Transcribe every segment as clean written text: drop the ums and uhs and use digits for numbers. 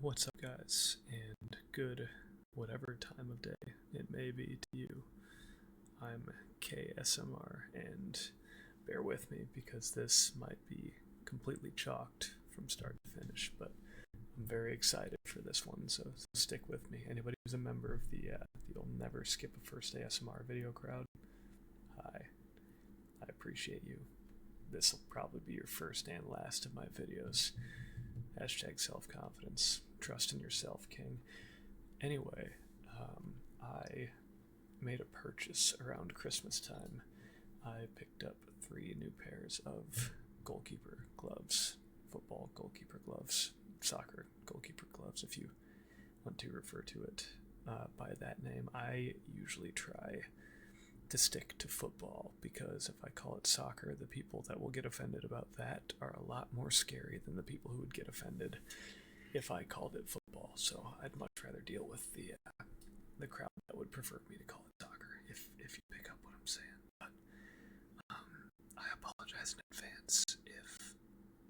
What's up, guys, and good whatever time of day it may be to you. I'm KSMR, and bear with me because this might be completely chalked from start to finish, but I'm very excited for this one, so stick with me. Anybody who's a member of the You'll Never Skip a First ASMR video crowd, hi, I appreciate you. This will probably be your first and last of my videos. Hashtag self-confidence. Trust in yourself, King. Anyway, I made a purchase around Christmas time. I picked up 3 new pairs of goalkeeper gloves. Football goalkeeper gloves. Soccer goalkeeper gloves, if you want to refer to it by that name. I usually try to stick to football because if I call it soccer, the people that will get offended about that are a lot more scary than the people who would get offended if I called it football. So I'd much rather deal with the crowd that would prefer me to call it soccer, if you pick up what I'm saying. But I apologize in advance if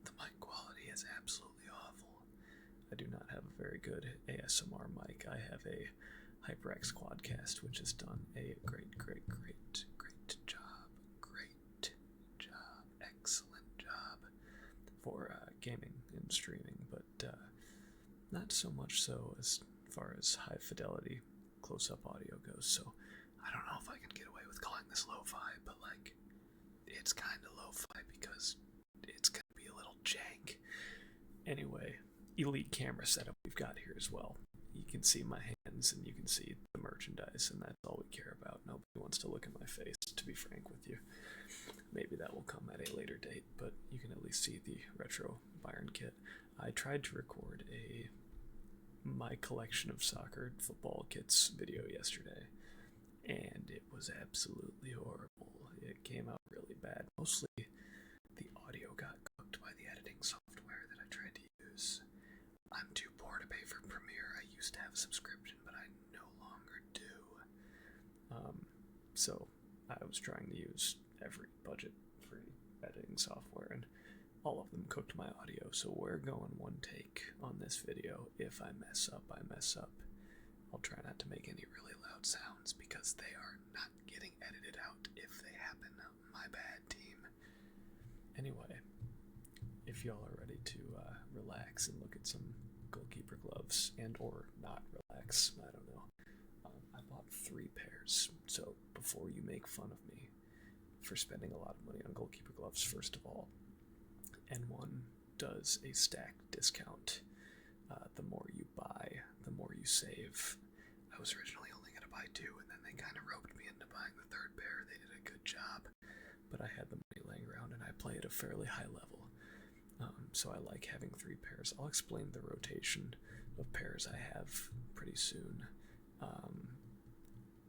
the mic quality is absolutely awful. I do not have a very good ASMR mic. I have a HyperX Quadcast, which has done a great job, excellent job for gaming and streaming, but not so much so as far as high fidelity close-up audio goes. So I don't know if I can get away with calling this lo-fi, but like, it's kind of lo-fi because it's gonna be a little jank. Anyway, elite camera setup we've got here as well. You can see my hands and you can see the merchandise, and that's all we care about. Nobody wants to look in my face, to be frank with you. Maybe that will come at a later date, but you can at least see the retro Byron kit. I tried to record my collection of soccer football kits video yesterday, and it was absolutely horrible. It came out really bad. Mostly the audio got cooked by the editing software that I tried to use. I'm too poor to pay for Premiere. I used to have a subscription, but I no longer do. So I was trying to use every budget-free editing software, and all of them cooked my audio. So we're going one take on this video. If I mess up, I mess up. I'll try not to make any really loud sounds because they are not getting edited out if they happen. My bad, team. Anyway, if y'all are ready to relax and look at some goalkeeper gloves and or not relax, I don't know. I bought 3 pairs, so before you make fun of me for spending a lot of money on goalkeeper gloves, first of all, N1 does a stacked discount. The more you buy, the more you save. I was originally only going to buy 2, and then they kind of roped me into buying the 3rd pair. They did a good job, but I had the money laying around, and I play at a fairly high level. So I like having 3 pairs. I'll explain the rotation of pairs I have pretty soon.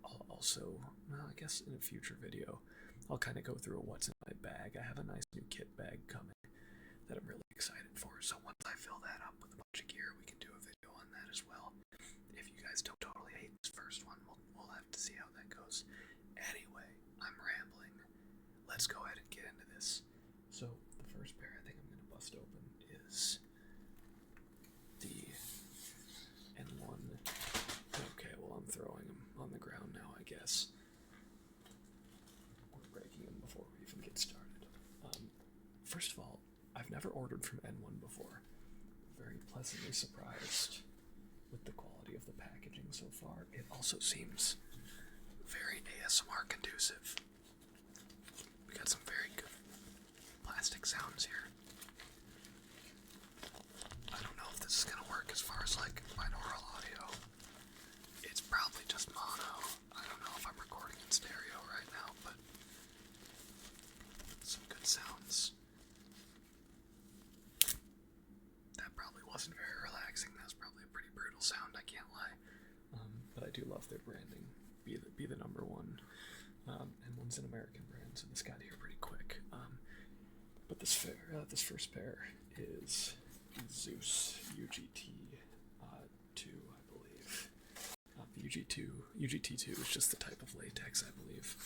I'll also, well, I guess in a future video, I'll kind of go through what's in my bag. I have a nice new kit bag coming that I'm really excited for. So once I fill that up with a bunch of gear, we can do a video on that as well. If you guys don't totally hate this first one, we'll have to see how that goes. Anyway, I'm rambling. Let's go ahead and get into this. So the first pair I think I'm going to bust open is the N1. Okay, well, I'm throwing them on the ground now, I guess. We're breaking them before we even get started. First of all, I've never ordered from N1 before. Very pleasantly surprised with the quality of the packaging so far. It also seems very ASMR conducive. We got some very good plastic sounds here. I don't know if this is gonna work as far as like binaural audio. It's probably just mono. I don't know if I'm recording in stereo right now, but some good sounds. That probably wasn't very relaxing. That was probably a pretty brutal sound, I can't lie. But I do love their branding. Be the number one. And one's an American brand, so this got here pretty quick. But this first pair is Zeus UGT 2, I believe. The UGT2 is just the type of latex, I believe.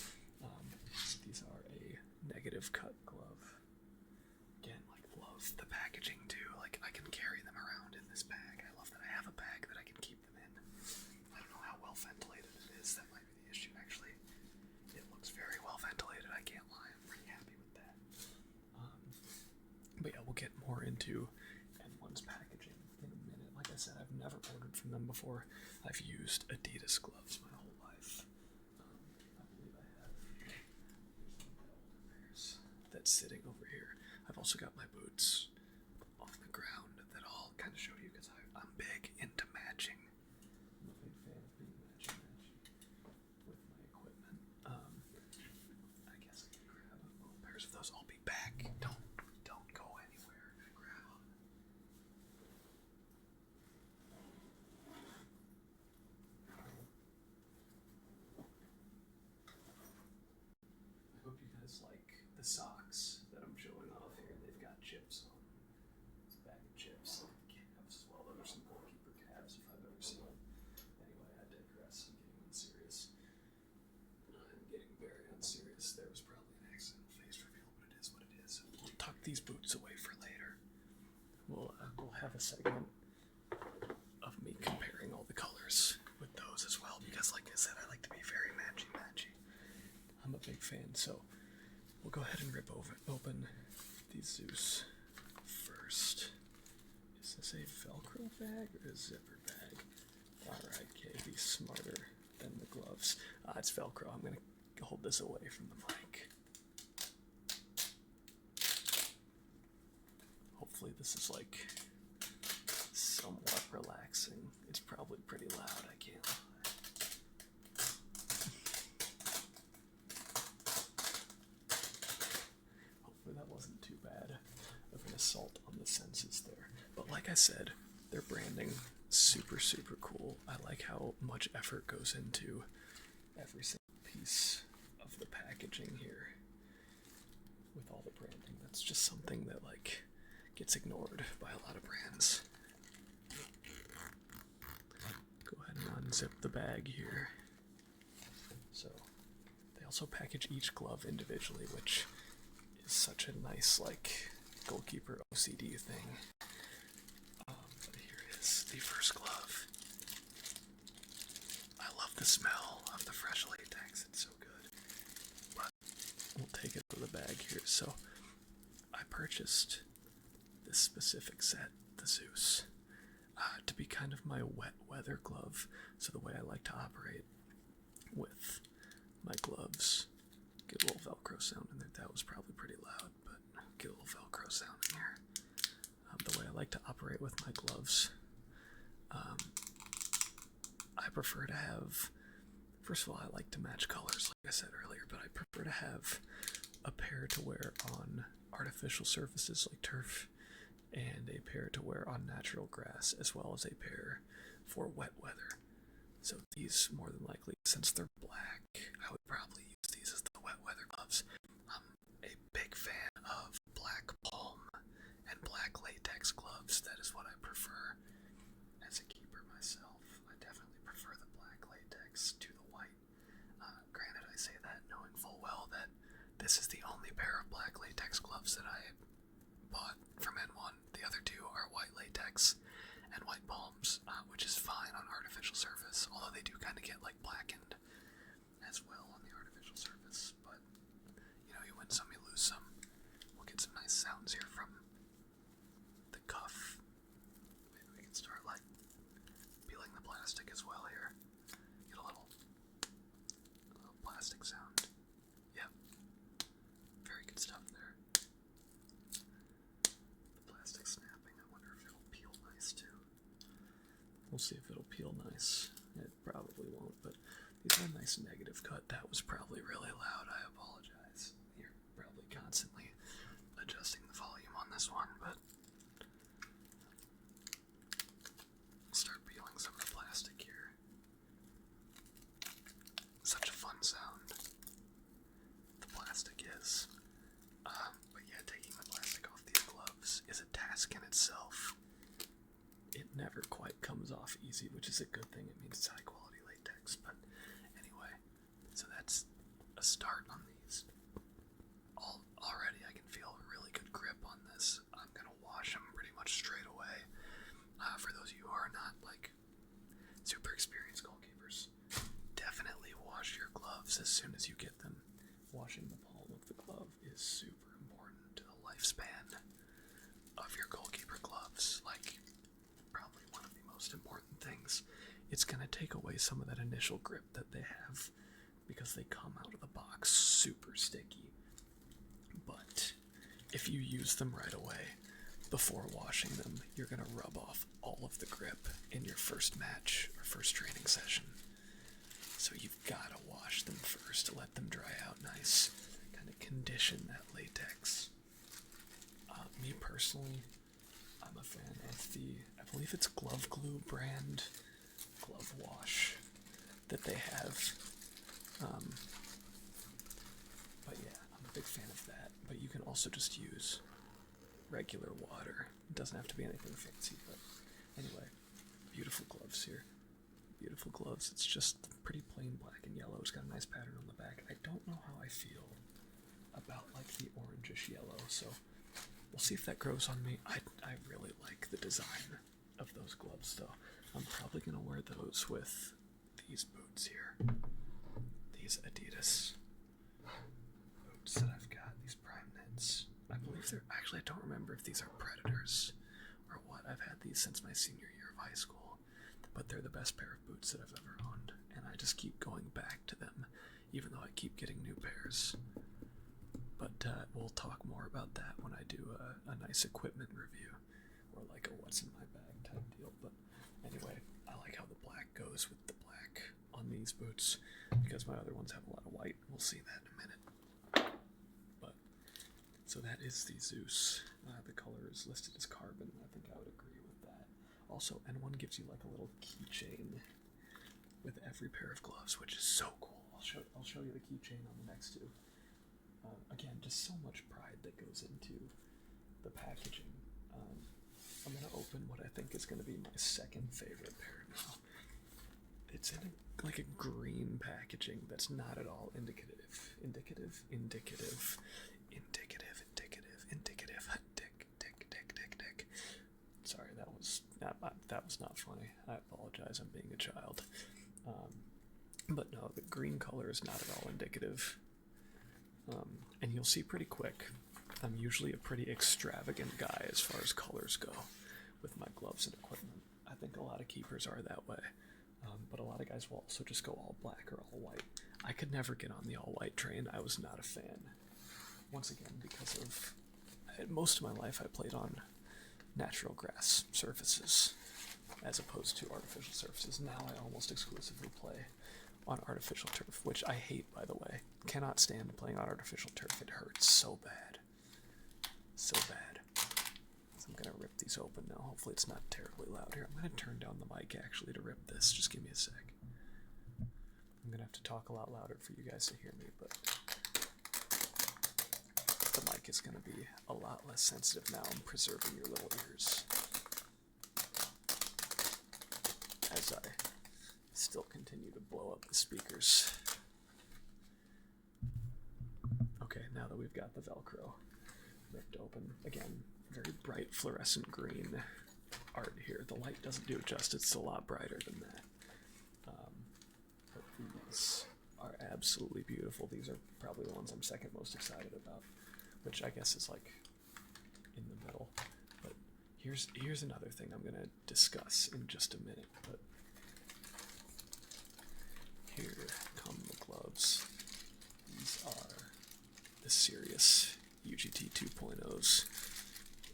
These are a negative cut glove. Again, like, love the packaging too. Like, I can carry them around in this bag. I love that I never ordered from them before. I've used Adidas gloves my whole life. I believe I have pairs that's sitting over here. I've also got my boots on the ground that I'll kind of show you because I'm big into matching. I'm a big fan of being matchy with my equipment. I guess I can grab a little pairs of those. I'll be back. Don't go anywhere. Grab them. I hope you guys like the socks that I'm showing off here. They've got chips on them. It's a bag of chips and calves as well. Those are some goalkeeper calves if I've ever seen them. Anyway, I digress. I'm getting unserious. I'm getting very unserious. There was probably an accidental face reveal, but it is what it is. We'll tuck these boots away for later. We'll have a segment of me comparing all the colors with those as well because, like I said, I like to be very matchy. I'm a big fan, so we'll go ahead and rip open the Zeus first. Is this a Velcro bag or a zipper bag? Alright, Kay, be smarter than the gloves. It's Velcro. I'm going to hold this away from the mic. Hopefully this is like somewhat relaxing. It's probably pretty loud, I can't lie. Hopefully that wasn't too bad of an assault on the senses there. But like I said, their branding, super cool. I like how much effort goes into every single piece of the packaging here with all the branding. That's just something that like gets ignored by a lot of brands. Go ahead and unzip the bag here. So they also package each glove individually, which is such a nice like goalkeeper OCD thing. But here is the first glove. I love the smell of the fresh latex, it's so good. But we'll take it out of the bag here. So I purchased this specific set, the Zeus, to be kind of my wet weather glove. So the way I like to operate with my gloves, get a little Velcro sound in there. That was probably pretty loud, but get a little Velcro sound in here. The way I like to operate with my gloves, I prefer to have, first of all, I like to match colors, like I said earlier, but I prefer to have a pair to wear on artificial surfaces like turf, and a pair to wear on natural grass, as well as a pair for wet weather. So these, more than likely, since they're black, I would probably use these as the wet weather gloves. I'm a big fan of black palm and black latex gloves. That is what I prefer as a keeper myself. I definitely prefer the black latex to the white. Granted, I say that knowing full well that this is the only pair of black latex gloves that I bought from N1. The other two are white latex and white palms, which is fine on artificial surface, although they do kind of get like blackened as well on the artificial surface. But you know, you win some, you lose some. We'll get some nice sounds here from the cuff. Maybe we can start like peeling the plastic as well here. Get a little plastic sound. Yep, very good stuff there. The plastic snapping. I wonder if it'll peel nice too. We'll see if it'll peel nice. It probably won't, but these are a nice negative cut. That was probably really loud. I apologize. You're probably constantly adjusting the volume on this one, but I'll start peeling some of the plastic here. Such a fun sound. The plastic is. But yeah, taking the plastic off these gloves is a task in itself. It never quite comes off easy, which is a good thing. It means it's high quality latex. But anyway, so that's a start on these. Already I can feel a really good grip on this. I'm gonna wash them pretty much straight away. For those of you who are not like super experienced goalkeepers, definitely wash your gloves as soon as you get them. Washing the palm of the glove is super important to the lifespan of your goalkeeper gloves. Like, probably one of the most important it's going to take away some of that initial grip that they have because they come out of the box super sticky. But if you use them right away before washing them, you're going to rub off all of the grip in your first match or first training session. So you've got to wash them first to let them dry out nice, kind of condition that latex. Me personally, I'm a fan of I believe it's Glove Glue brand glove wash that they have. But yeah, I'm a big fan of that. But you can also just use regular water. It doesn't have to be anything fancy, but anyway, beautiful gloves here. Beautiful gloves. It's just pretty plain black and yellow. It's got a nice pattern on the back. I don't know how I feel about like the orangish yellow, so we'll see if that grows on me. I really like the design of those gloves though. I'm probably gonna wear those with these boots here. These Adidas boots that I've got, these Prime Knits. I believe they're, actually I don't remember if these are Predators or what. I've had these since my senior year of high school, but they're the best pair of boots that I've ever owned, and I just keep going back to them, even though I keep getting new pairs. But we'll talk more about that when I do a nice equipment review, or like a what's in my bag type deal. But anyway, I like how the black goes with the black on these boots, because my other ones have a lot of white. We'll see that in a minute. But so that is the Zeus. The color is listed as carbon. I think I would agree with that. Also, N1 gives you like a little keychain with every pair of gloves, which is so cool. I'll show you the keychain on the next two. Again, just so much pride that goes into the packaging. I'm going to open what I think is going to be my second favorite pair now. It's in like a green packaging that's not at all indicative. Sorry, that was not funny. I apologize, I'm being a child. But no, the green color is not at all indicative. And you'll see pretty quick, I'm usually a pretty extravagant guy as far as colors go with my gloves and equipment. I think a lot of keepers are that way, but a lot of guys will also just go all black or all white. I could never get on the all white train. I was not a fan. Once again, because of most of my life I played on natural grass surfaces as opposed to artificial surfaces. Now I almost exclusively play on artificial turf, which I hate, by the way. Cannot stand playing on artificial turf. It hurts so bad. So bad. So I'm gonna rip these open now. Hopefully it's not terribly loud here. I'm gonna turn down the mic actually to rip this. Just give me a sec. I'm gonna have to talk a lot louder for you guys to hear me, but the mic is gonna be a lot less sensitive now. I'm preserving your little ears as I still continue to blow up the speakers. Okay, now that we've got the Velcro ripped open, again, very bright fluorescent green art here. The light doesn't do it justice, it's a lot brighter than that. But these are absolutely beautiful. These are probably the ones I'm second most excited about, which I guess is like in the middle. But here's another thing I'm gonna discuss in just a minute. But here come the gloves. These are the Sirius UGT 2.0s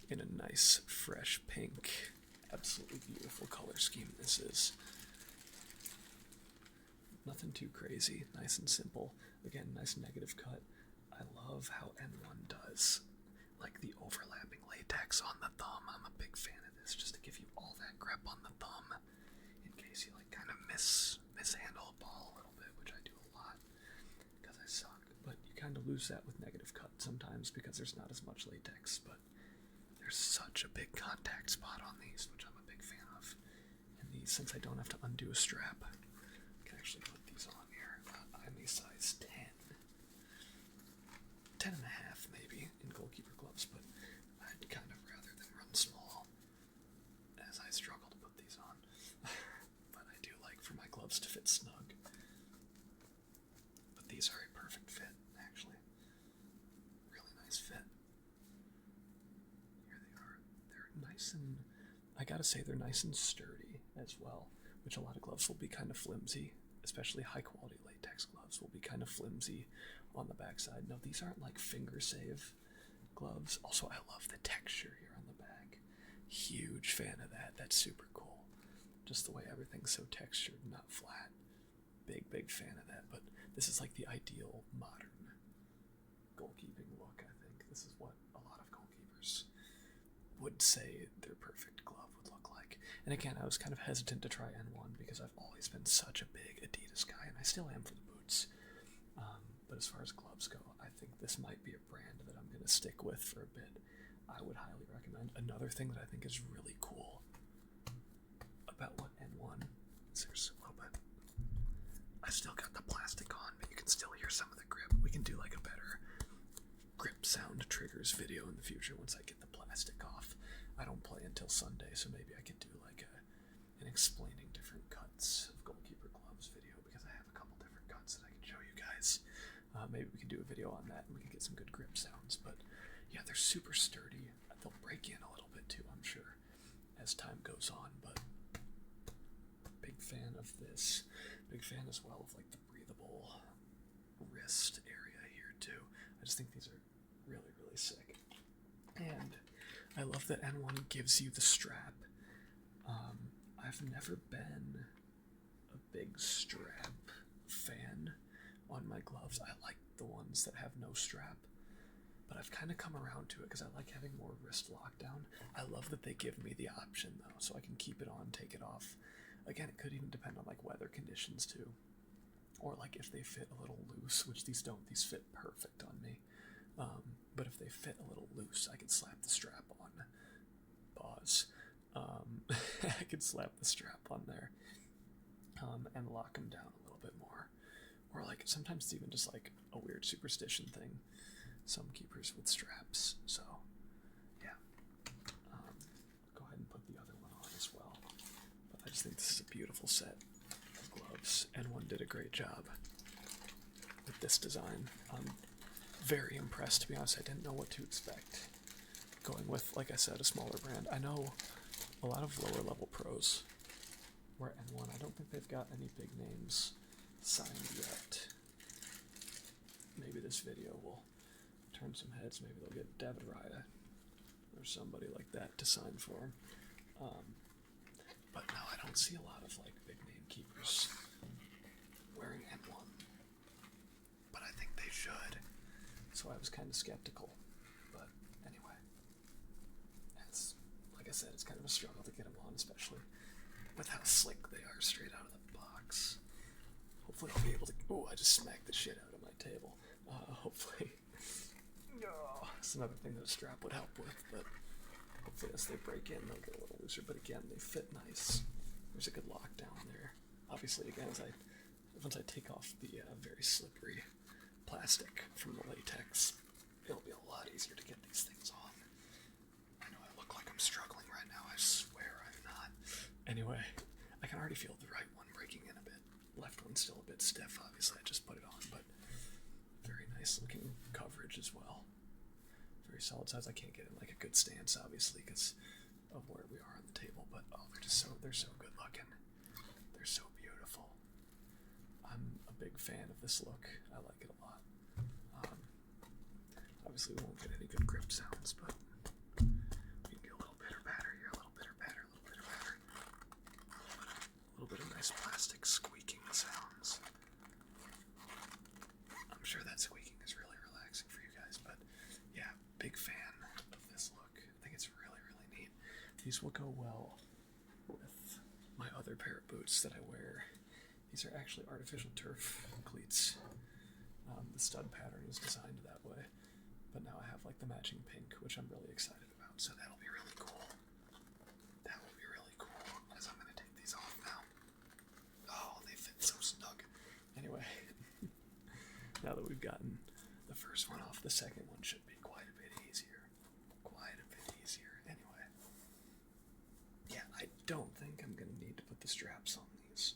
in a nice, fresh pink. Absolutely beautiful color scheme this is. Nothing too crazy, nice and simple. Again, nice negative cut. I love how N1 does, like the overlapping latex on the thumb. I'm a big fan of this, just to give you all that grip on the thumb, in case you like kind of mishandle a ball a little bit, which I do a lot, because I suck. But you kind of lose that with negative cut sometimes, because there's not as much latex, but there's such a big contact spot on these, which I'm a big fan of. And these, since I don't have to undo a strap, I can actually put these on here. I'm a size 10 and a half maybe in goalkeeper gloves, but I'd kind of rather them run small, as I struggle to put these on. But I do like for my gloves to fit snug. But these are a perfect fit, actually. Really nice fit. Here they are. They're nice and, I gotta say, they're nice and sturdy as well, which a lot of gloves will be kind of flimsy, especially high quality latex gloves will be kind of flimsy on the backside. No, these aren't like finger save gloves. Also, I love the texture here on the back. Huge fan of that. That's super cool. Just the way everything's so textured, not flat. Big fan of that. But this is like the ideal modern goalkeeping look, I think. This is what a lot of goalkeepers would say their perfect glove would look like. And again, I was kind of hesitant to try N1 because I've always been such a big Adidas guy, and I still am for the boots. But as far as gloves go, I think this might be a brand that I'm going to stick with for a bit. I would highly recommend. Another thing that I think is really cool about what N1 is, there's a little bit. I still got the plastic on, but you can still hear some of the grip. We can do like a better grip sound triggers video in the future once I get the plastic off. I don't play until Sunday, so maybe I could do like an explaining different cuts of goalkeeper gloves video, because I have a couple different cuts that I can show you guys. Maybe we can do a video on that and we can get some good grip sounds. But yeah, they're super sturdy. They'll break in a little bit too, I'm sure, as time goes on. But big fan of this. Big fan as well of like the breathable wrist area here too. I just think these are really, really sick. And I love that N1 gives you the strap. I've never been a big strap fan on my gloves. I like the ones that have no strap, but I've kind of come around to it because I like having more wrist lockdown. I love that they give me the option though, so I can keep it on, take it off. Again, it could even depend on like weather conditions too, or like if they fit a little loose, which these don't. These fit perfect on me. But if they fit a little loose, I could slap the strap on. Pause. I could slap the strap on there and lock them down a little bit more. Or like sometimes it's even just like a weird superstition thing. Some keepers with straps. So yeah, go ahead and put the other one on as well. But I just think this is a beautiful set of gloves. N1 did a great job with this design. I'm very impressed, to be honest. I didn't know what to expect going with, like I said, a smaller brand. I know a lot of lower level pros wear N1. I don't think they've got any big names signed yet. Maybe this video will turn some heads. Maybe they'll get David Raya or somebody like that to sign for him. But no, I don't see a lot of like big name keepers wearing N1. But I think they should. So I was kind of skeptical. But anyway, it's, like I said, it's kind of a struggle to get them on, especially with how slick they are straight out of the box. Hopefully I'll be able to... Oh, I just smacked the shit out of my table. Hopefully... No, that's another thing that a strap would help with, but hopefully as they break in, they'll get a little looser. But again, they fit nice. There's a good lockdown there. Obviously, again, once I take off the very slippery plastic from the latex, it'll be a lot easier to get these things on. I know I look like I'm struggling right now. I swear I'm not. Anyway, I can already feel the right one breaking in a bit. Left one's still a bit stiff, obviously. I just put it on, but very nice looking coverage as well. Very solid size. I can't get in like a good stance, obviously, because of where we are on the table, but oh, they're so good looking. They're so beautiful. I'm a big fan of this look. I like it a lot. Obviously we won't get any good grip sounds, but we can get a little pitter patter here, a little pitter patter, a little pitter patter. A little bit of nice plastic squeaking sounds. I'm sure that squeaking is really relaxing for you guys, but yeah, big fan of this look. I think it's really, really neat. These will go well with my other pair of boots that I wear. These are actually artificial turf cleats. The stud pattern is designed that way, but now I have like the matching pink, which I'm really excited about, so that'll be really cool. That will be really cool, as I'm going to take these off now. Oh, they fit so snug. Anyway, now that we've gotten the first one off, the second one should be quite a bit easier. Quite a bit easier. Anyway, yeah, I don't think I'm going to need to put the straps on these.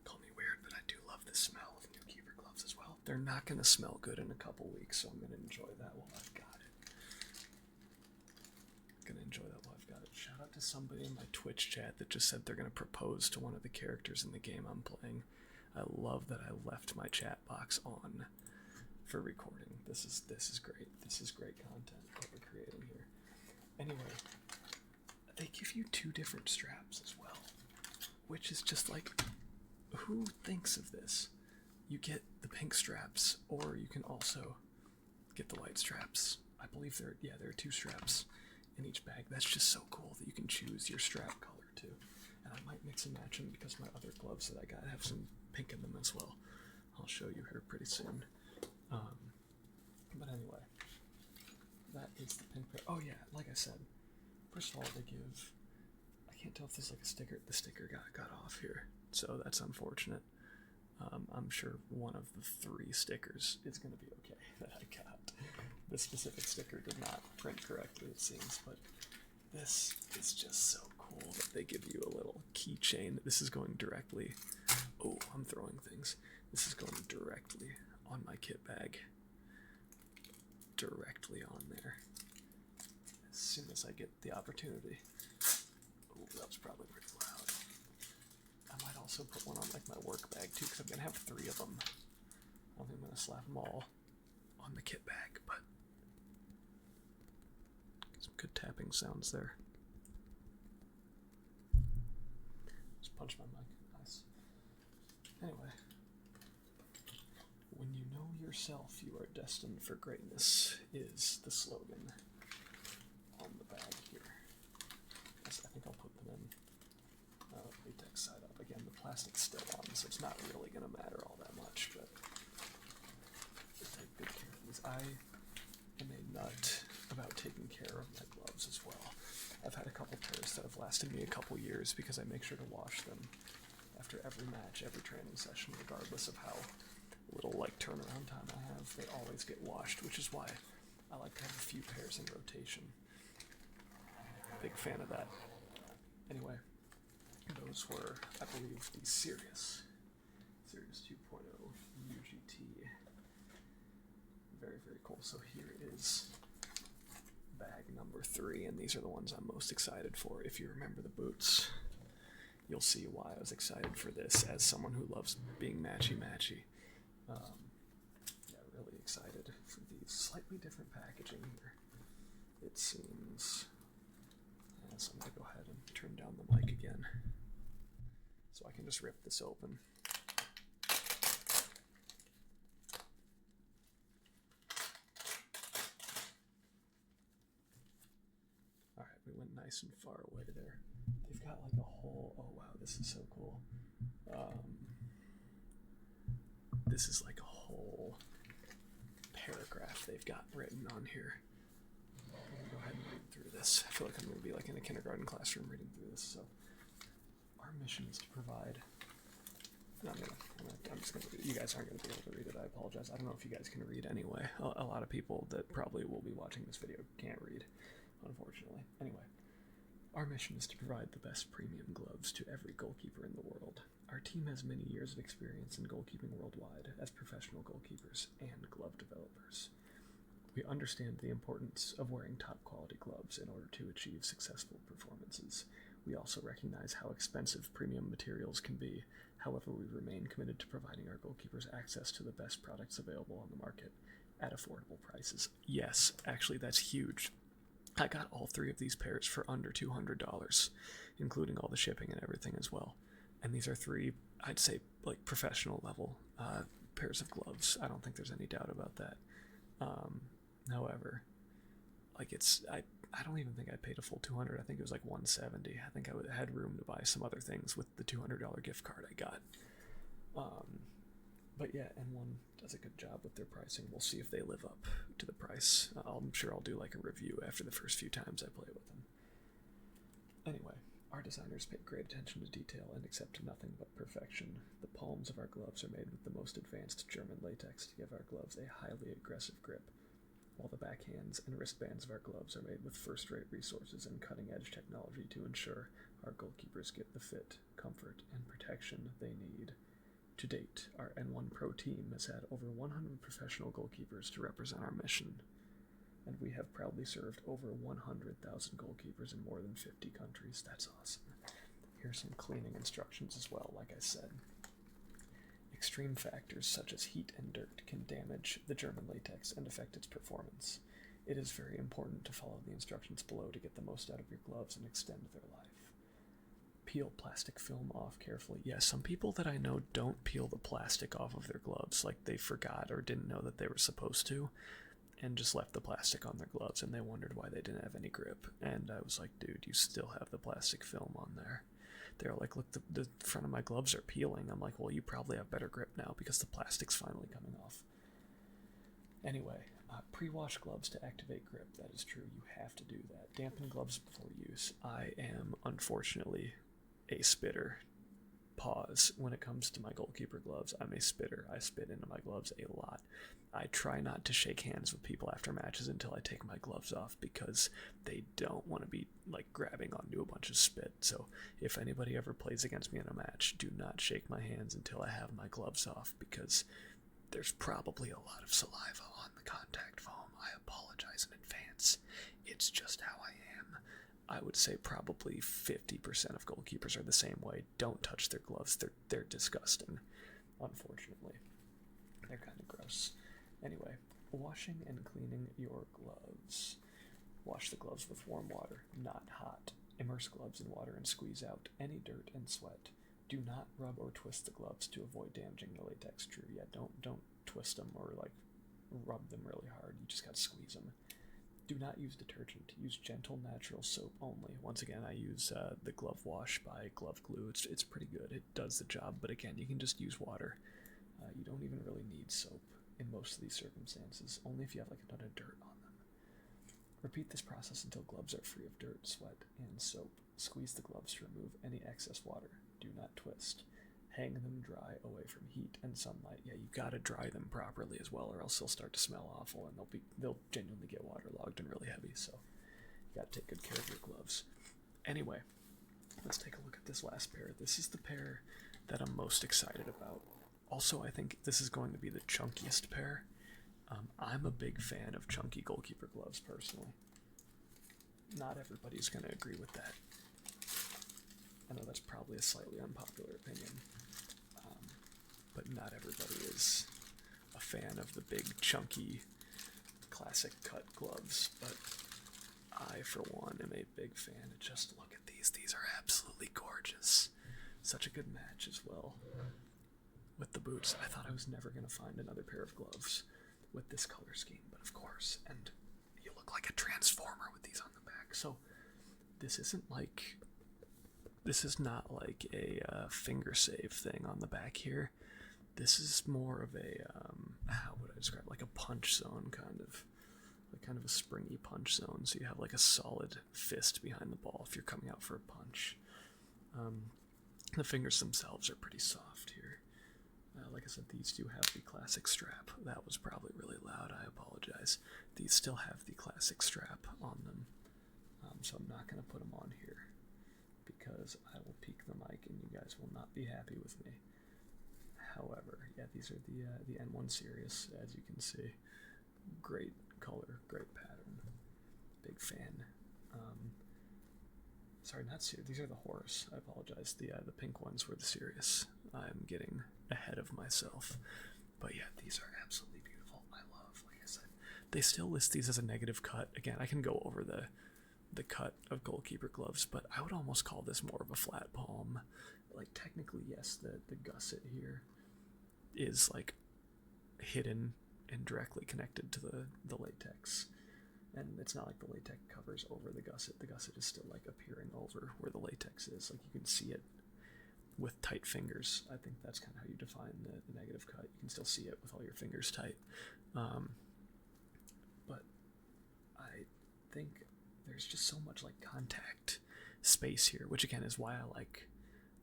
Call me weird, but I do love the smell of new keeper gloves as well. They're not going to smell good in a couple weeks, so I'm going to enjoy that while I've got it. Shout out to somebody in my Twitch chat that just said they're going to propose to one of the characters in the game I'm playing. I love that I left my chat box on for recording. This is great. This is great content that we're creating here. Anyway, they give you 2 different straps as well, which is just like, who thinks of this? You get the pink straps, or you can also get the white straps. I believe there are 2 straps in each bag. That's just so cool that you can choose your strap color too. And I might mix and match them because my other gloves that I got have some pink in them as well. I'll show you here pretty soon. But anyway, that is the pink pair. Oh yeah, like I said, first of all, they give, I can't tell if this is like a sticker. The sticker got off here, so that's unfortunate. I'm sure one of the 3 stickers is going to be okay that I got. The specific sticker did not print correctly, it seems, but this is just so cool that they give you a little keychain. This is going directly, oh, I'm throwing things. This is going directly on my kit bag. Directly on there. As soon as I get the opportunity. Oh, that was probably pretty loud. I might also put one on like my work bag too, because I'm going to have 3 of them. I don't think I'm going to slap them all on the kit bag, but some good tapping sounds there. Just punch my mic. Nice. Anyway. When you know yourself, you are destined for greatness is the slogan on the bag here. Yes, I think I'll put them in latex side up. Again, the plastic's still on, so it's not really going to matter all that much, but take good care of these. I am a nut about taking care of my gloves as well. I've had a couple pairs that have lasted me a couple years because I make sure to wash them after every match, every training session, regardless of how little like turnaround time I have. They always get washed, which is why I like to have a few pairs in rotation. Big fan of that. Anyway, those were, I believe, the Sirius 2.0 UGT. Very, very cool. So here is bag number 3, and these are the ones I'm most excited for. If you remember the boots, you'll see why I was excited for this as someone who loves being matchy-matchy. Yeah, really excited for these. Slightly different packaging here, it seems. Yeah, so I'm going to go ahead and turn down the mic again so I can just rip this open. Alright, we went nice and far away there. They've got like a whole, oh wow, this is so cool. This is like a whole paragraph they've got written on here. I'm gonna go ahead and read through this. I feel like I'm gonna be like in a kindergarten classroom reading through this. So, our mission is to provide. I'm just gonna. You guys aren't gonna be able to read it. I apologize. I don't know if you guys can read anyway. A lot of people that probably will be watching this video can't read, unfortunately. Anyway. Our mission is to provide the best premium gloves to every goalkeeper in the world. Our team has many years of experience in goalkeeping worldwide as professional goalkeepers and glove developers. We understand the importance of wearing top quality gloves in order to achieve successful performances. We also recognize how expensive premium materials can be. However, we remain committed to providing our goalkeepers access to the best products available on the market at affordable prices. Yes, actually, that's huge. I got all 3 of these pairs for under $200, including all the shipping and everything as well. And these are 3, I'd say, like professional level pairs of gloves. I don't think there's any doubt about that. However, like I don't even think I paid a full $200. I think it was like $170. I think I had room to buy some other things with the $200 gift card I got. But yeah, N1 does a good job with their pricing. We'll see if they live up to the price. I'm sure I'll do like a review after the first few times I play with them. Anyway, our designers pay great attention to detail and accept nothing but perfection. The palms of our gloves are made with the most advanced German latex to give our gloves a highly aggressive grip, while the backhands and wristbands of our gloves are made with first-rate resources and cutting-edge technology to ensure our goalkeepers get the fit, comfort, and protection they need. To date, our N1 Pro team has had over 100 professional goalkeepers to represent our mission. and we have proudly served over 100,000 goalkeepers in more than 50 countries. That's awesome. Here's some cleaning instructions as well, like I said. Extreme factors such as heat and dirt can damage the German latex and affect its performance. It is very important to follow the instructions below to get the most out of your gloves and extend their life. Peel plastic film off carefully. Yeah, some people that I know don't peel the plastic off of their gloves, like they forgot or didn't know that they were supposed to, and just left the plastic on their gloves, and they wondered why they didn't have any grip. And I was like, dude, you still have the plastic film on there. They're like, look, the front of my gloves are peeling. I'm like, well, you probably have better grip now because the plastic's finally coming off. Anyway, pre-wash gloves to activate grip. That is true. You have to do that. Dampen gloves before use. I am, unfortunately, a spitter. Pause. When it comes to my goalkeeper gloves, I'm a spitter. I spit into my gloves a lot. I try not to shake hands with people after matches until I take my gloves off because they don't want to be like grabbing onto a bunch of spit. So if anybody ever plays against me in a match, do not shake my hands until I have my gloves off because there's probably a lot of saliva on the contact foam. I apologize in advance. It's just how I am. I would say probably 50% of goalkeepers are the same way. Don't touch their gloves. They're disgusting, unfortunately. They're kind of gross. Anyway, washing and cleaning your gloves. Wash the gloves with warm water, not hot. Immerse gloves in water and squeeze out any dirt and sweat. Do not rub or twist the gloves to avoid damaging the latex. True, yeah, don't twist them or like rub them really hard. You just gotta squeeze them. Do not use detergent. Use gentle natural soap only. Once again, I use the Glove Wash by Glove Glue. It's pretty good. It does the job, but again, you can just use water. You don't even really need soap in most of these circumstances, only if you have like a ton of dirt on them. Repeat this process until gloves are free of dirt, sweat, and soap. Squeeze the gloves to remove any excess water. Do not twist. Hang them dry away from heat and sunlight. Yeah, you gotta dry them properly as well, or else they'll start to smell awful and they'll genuinely get waterlogged and really heavy. So you gotta take good care of your gloves. Anyway, let's take a look at this last pair. This is the pair that I'm most excited about. Also, I think this is going to be the chunkiest pair. I'm a big fan of chunky goalkeeper gloves, personally. Not everybody's going to agree with that. I know that's probably a slightly unpopular opinion, but not everybody is a fan of the big, chunky, classic cut gloves, but I, for one, am a big fan. Just look at these. These are absolutely gorgeous. Such a good match as well. With the boots, I thought I was never going to find another pair of gloves with this color scheme, but of course, and you look like a transformer with these on the back. So this is not like a finger save thing on the back here. This is more of a how would I describe it? Like a punch zone, kind of a springy punch zone. So you have like a solid fist behind the ball if you're coming out for a punch. The fingers themselves are pretty soft here. Like I said, these do have the classic strap. That was probably really loud. I apologize. These still have the classic strap on them. So I'm not going to put them on here because I will peak the mic and you guys will not be happy with me. However, yeah, these are the N1 series, as you can see. Great color, great pattern. Big fan. Sorry, not Sirius. These are the Horus. I apologize. The pink ones were the Sirius. I'm getting ahead of myself. But yeah, these are absolutely beautiful. I love, like I said, they still list these as a negative cut. Again, I can go over the cut of goalkeeper gloves, but I would almost call this more of a flat palm. Like technically, yes, the gusset here is like hidden and directly connected to the latex. And it's not like the latex covers over the gusset. The gusset is still like appearing over where the latex is. Like you can see it with tight fingers. I think that's kind of how you define the negative cut. You can still see it with all your fingers tight. But I think there's just so much like contact space here, which again is why I like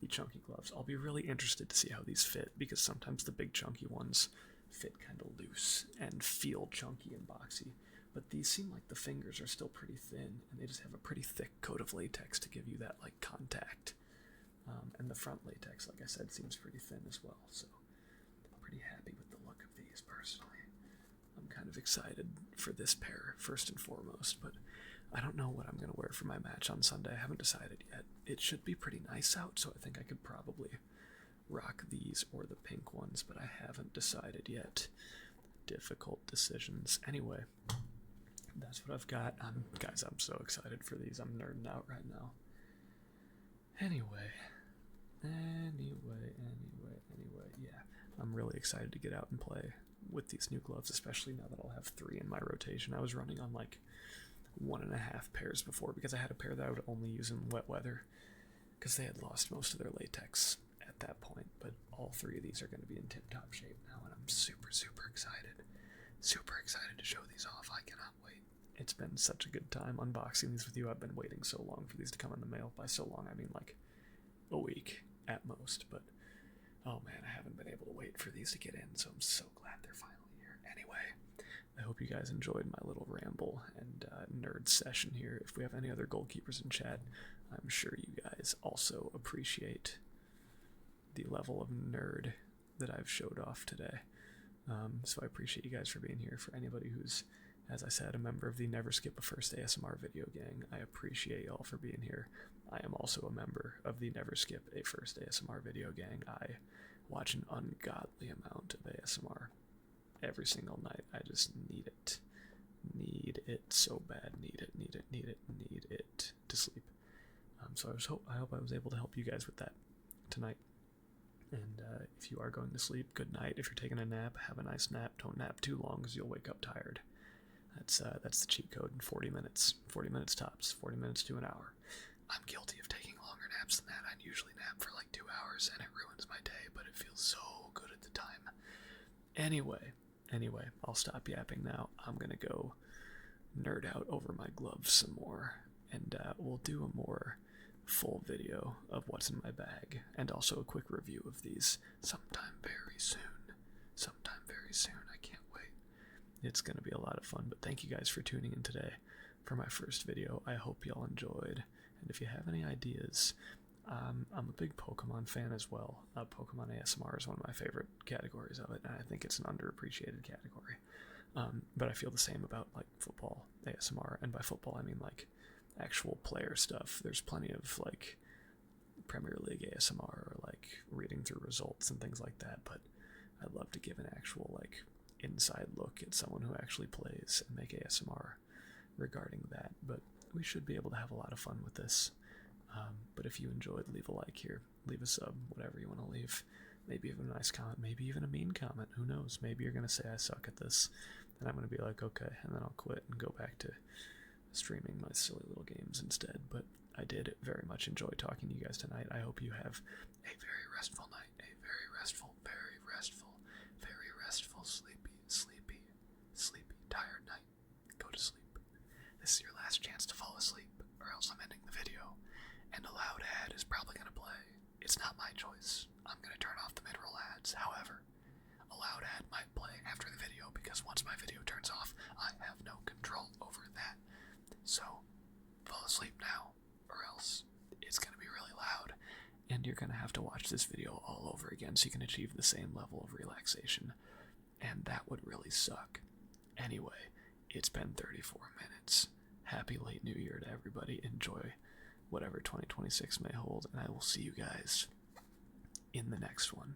the chunky gloves. I'll be really interested to see how these fit because sometimes the big chunky ones fit kind of loose and feel chunky and boxy. But these seem like the fingers are still pretty thin, and they just have a pretty thick coat of latex to give you that like contact. And the front latex, like I said, seems pretty thin as well. So I'm pretty happy with the look of these personally. I'm kind of excited for this pair, first and foremost, but I don't know what I'm going to wear for my match on Sunday. I haven't decided yet. It should be pretty nice out, so I think I could probably rock these or the pink ones, but I haven't decided yet. Difficult decisions. Anyway, that's what I've got. Guys, I'm so excited for these. I'm nerding out right now. Anyway, yeah. I'm really excited to get out and play with these new gloves, especially now that I'll have 3 in my rotation. I was running on like 1.5 pairs before because I had a pair that I would only use in wet weather because they had lost most of their latex at that point. But all 3 of these are going to be in tip-top shape now, and I'm super excited. Super excited to show these off. I cannot wait. It's been such a good time unboxing these with you. I've been waiting so long for these to come in the mail. By so long, I mean like a week at most, but oh man, I haven't been able to wait for these to get in, so I'm so glad they're finally here. Anyway, I hope you guys enjoyed my little ramble and nerd session here. If we have any other goalkeepers in chat, I'm sure you guys also appreciate the level of nerd that I've showed off today. So I appreciate you guys for being here. For anybody who's, as I said, a member of the Never Skip a First ASMR video gang, I appreciate y'all for being here. I am also a member of the Never Skip a First ASMR video gang. I watch an ungodly amount of ASMR every single night. I just need it. Need it so bad. Need it to sleep. So I hope I was able to help you guys with that tonight. And if you are going to sleep, good night. If you're taking a nap, have a nice nap. Don't nap too long because you'll wake up tired. That's the cheat code in 40 minutes. 40 minutes tops. 40 minutes to an hour. I'm guilty of taking longer naps than that. I usually nap for like 2 hours and it ruins my day, but it feels so good at the time. Anyway, I'll stop yapping now. I'm going to go nerd out over my gloves some more, and we'll do a more full video of what's in my bag, and also a quick review of these sometime very soon. I can't wait. It's going to be a lot of fun, but thank you guys for tuning in today for my first video. I hope y'all enjoyed, and if you have any ideas, I'm a big Pokemon fan as well. Pokemon ASMR is one of my favorite categories of it, and I think it's an underappreciated category. But I feel the same about like football ASMR, and by football I mean like actual player stuff. There's plenty of like Premier League ASMR or like reading through results and things like that, but I'd love to give an actual like inside look at someone who actually plays and make ASMR regarding that. But we should be able to have a lot of fun with this. But if you enjoyed, leave a like here, leave a sub, whatever you want to leave. Maybe even a nice comment, maybe even a mean comment, who knows. Maybe you're going to say I suck at this, and I'm going to be like, okay, and then I'll quit and go back to streaming my silly little games instead. But I did very much enjoy talking to you guys tonight. I hope you have a very restful night, a very restful, sleepy, tired night. Go to sleep. This is your last chance to fall asleep, or else I'm ending the video, and a loud ad is probably going to play. It's not my choice. I'm going to turn off the mid-roll ads. However, a loud ad might play after the video, because once my video turns off, I have no control over that. So, fall asleep now, or else it's going to be really loud, and you're going to have to watch this video all over again so you can achieve the same level of relaxation, and that would really suck. Anyway, it's been 34 minutes. Happy late New Year to everybody. Enjoy whatever 2026 may hold, and I will see you guys in the next one.